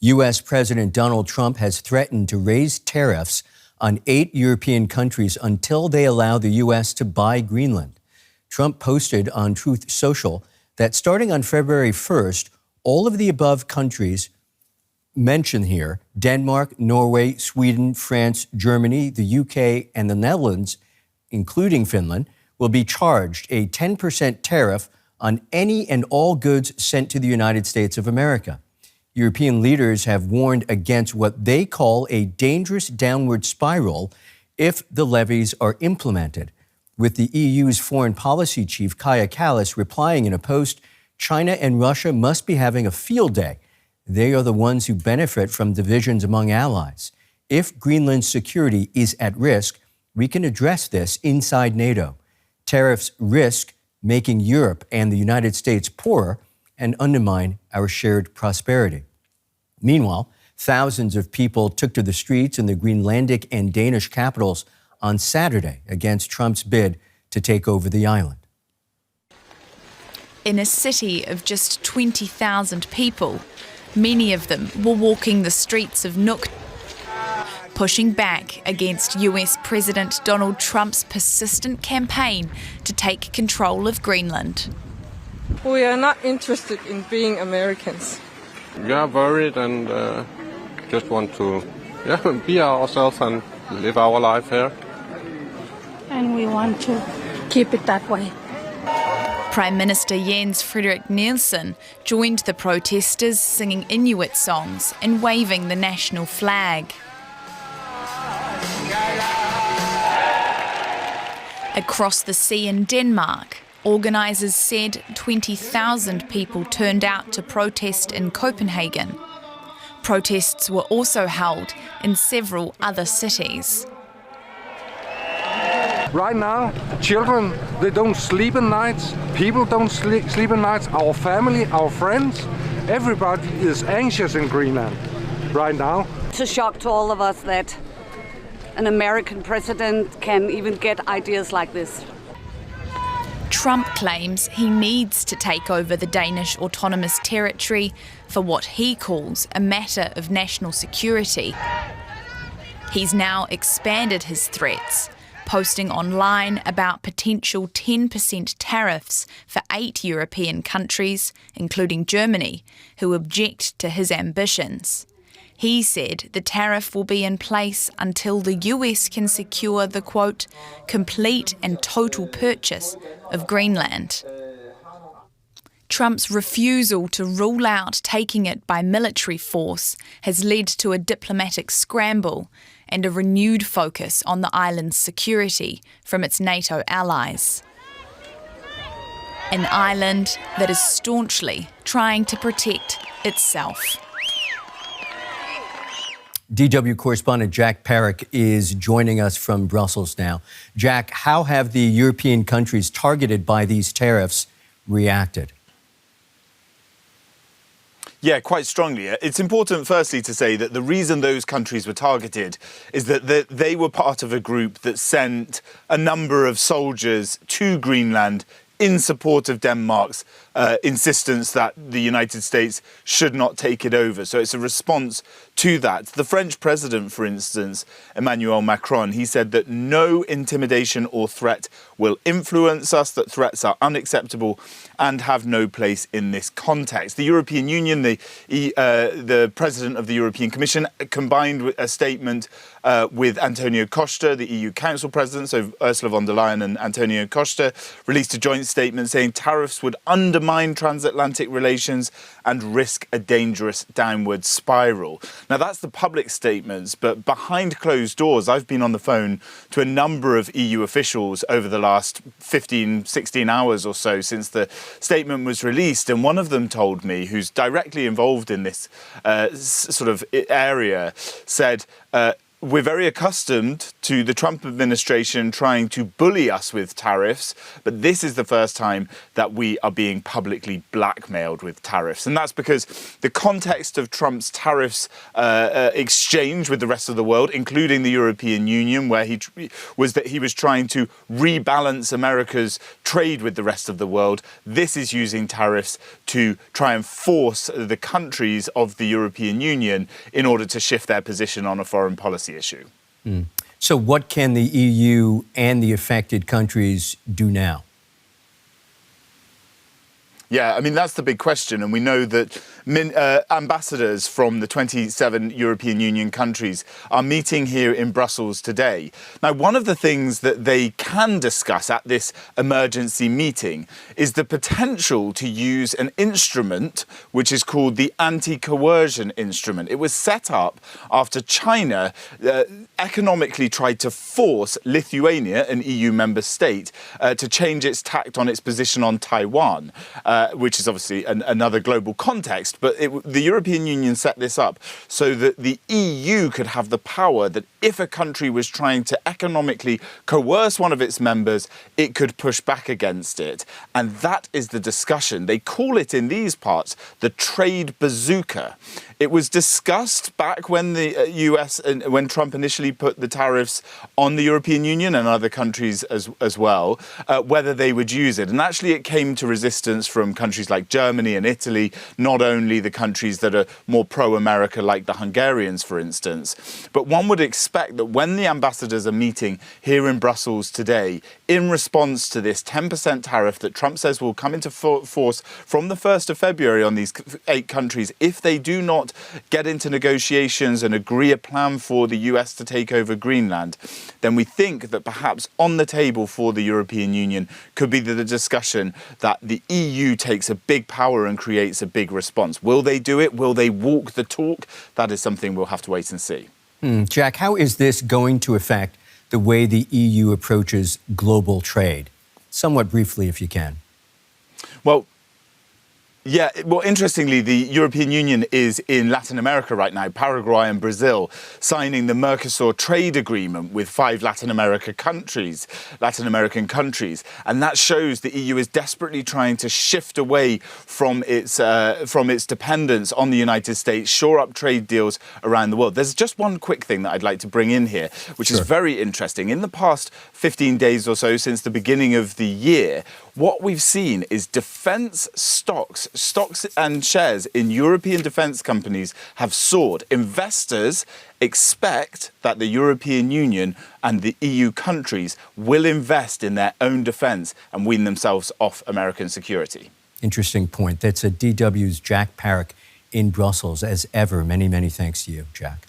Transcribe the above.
U.S. President Donald Trump has threatened to raise tariffs on 8 European countries until they allow the U.S. to buy Greenland. Trump posted on Truth Social that starting on February 1st, all of the above countries mentioned here, Denmark, Norway, Sweden, France, Germany, the UK, and the Netherlands, including Finland, will be charged a 10% tariff on any and all goods sent to the United States of America. European leaders have warned against what they call a dangerous downward spiral if the levies are implemented. With the EU's foreign policy chief, Kaja Kallas, replying in a post, China and Russia must be having a field day. They are the ones who benefit from divisions among allies. If Greenland's security is at risk, we can address this inside NATO. Tariffs risk making Europe and the United States poorer and undermine our shared prosperity. Meanwhile, thousands of people took to the streets in the Greenlandic and Danish capitals on Saturday against Trump's bid to take over the island. In a city of just 20,000 people, many of them were walking the streets of Nuuk, pushing back against US President Donald Trump's persistent campaign to take control of Greenland. We are not interested in being Americans. We are worried and just want to be ourselves and live our life here. And we want to keep it that way. Prime Minister Jens Frederik Nielsen joined the protesters singing Inuit songs and waving the national flag. Across the sea in Denmark, organisers said 20,000 people turned out to protest in Copenhagen. Protests were also held in several other cities. Right now, children, they don't sleep at nights, people don't sleep at nights, our family, our friends, everybody is anxious in Greenland right now. It's a shock to all of us that an American president can even get ideas like this. Trump claims he needs to take over the Danish autonomous territory for what he calls a matter of national security. He's now expanded his threats, posting online about potential 10% tariffs for 8 European countries, including Germany, who object to his ambitions. He said the tariff will be in place until the US can secure the, quote, complete and total purchase of Greenland. Trump's refusal to rule out taking it by military force has led to a diplomatic scramble and a renewed focus on the island's security from its NATO allies. An island that is staunchly trying to protect itself. DW correspondent Jack Parrick is joining us from Brussels now. Jack, how have the European countries targeted by these tariffs reacted? Yeah, quite strongly. It's important, firstly, to say that the reason those countries were targeted is that they were part of a group that sent a number of soldiers to Greenland in support of Denmark's insistence that the United States should not take it over. So it's a response to that. The French president, for instance, Emmanuel Macron, he said that no intimidation or threat will influence us, that threats are unacceptable and have no place in this context. The European Union, the president of the European Commission, combined a statement with Antonio Costa, the EU Council President, so Ursula von der Leyen and Antonio Costa, released a joint statement saying tariffs would undermine transatlantic relations and risk a dangerous downward spiral. Now, that's the public statements, but behind closed doors, I've been on the phone to a number of EU officials over the last 15, 16 hours or so since the statement was released, and one of them told me, who's directly involved in this sort of area, said we're very accustomed to the Trump administration trying to bully us with tariffs, but this is the first time that we are being publicly blackmailed with tariffs. And that's because the context of Trump's tariffs exchange with the rest of the world, including the European Union, where he was trying to rebalance America's trade with the rest of the world. This is using tariffs to try and force the countries of the European Union in order to shift their position on a foreign policy issue. So what can the EU and the affected countries do now? Yeah, I mean, that's the big question. And we know that ambassadors from the 27 European Union countries are meeting here in Brussels today. Now, one of the things that they can discuss at this emergency meeting is the potential to use an instrument which is called the anti-coercion instrument. It was set up after China economically tried to force Lithuania, an EU member state, to change its tact on its position on Taiwan. Which is obviously another global context, but the European Union set this up so that the EU could have the power that if a country was trying to economically coerce one of its members, it could push back against it. And that is the discussion. They call it in these parts the trade bazooka. It was discussed back when the US, when Trump initially put the tariffs on the European Union and other countries as well, whether they would use it. And actually it came to resistance from countries like Germany and Italy, not only the countries that are more pro-America like the Hungarians, for instance. But one would expect that when the ambassadors are meeting here in Brussels today, in response to this 10% tariff that Trump says will come into force from the 1st of February on these 8 countries, if they do not get into negotiations and agree a plan for the US to take over Greenland, then we think that perhaps on the table for the European Union could be the discussion that the EU takes a big power and creates a big response. Will they do it? Will they walk the talk? That is something we'll have to wait and see. Jack, how is this going to affect the way the EU approaches global trade? Somewhat briefly, if you can. Well, yeah, well, interestingly, the European Union is in Latin America right now, Paraguay and Brazil, signing the Mercosur trade agreement with 5 Latin American countries. And that shows the EU is desperately trying to shift away from its dependence on the United States, shore up trade deals around the world. There's just one quick thing that I'd like to bring in here, which is very interesting. In the past 15 days or so, since the beginning of the year, what we've seen is defence stocks and shares in European defence companies have soared. Investors expect that the European Union and the EU countries will invest in their own defence and wean themselves off American security. Interesting point. That's a DW's Jack Parrick in Brussels. As ever, many, many thanks to you, Jack.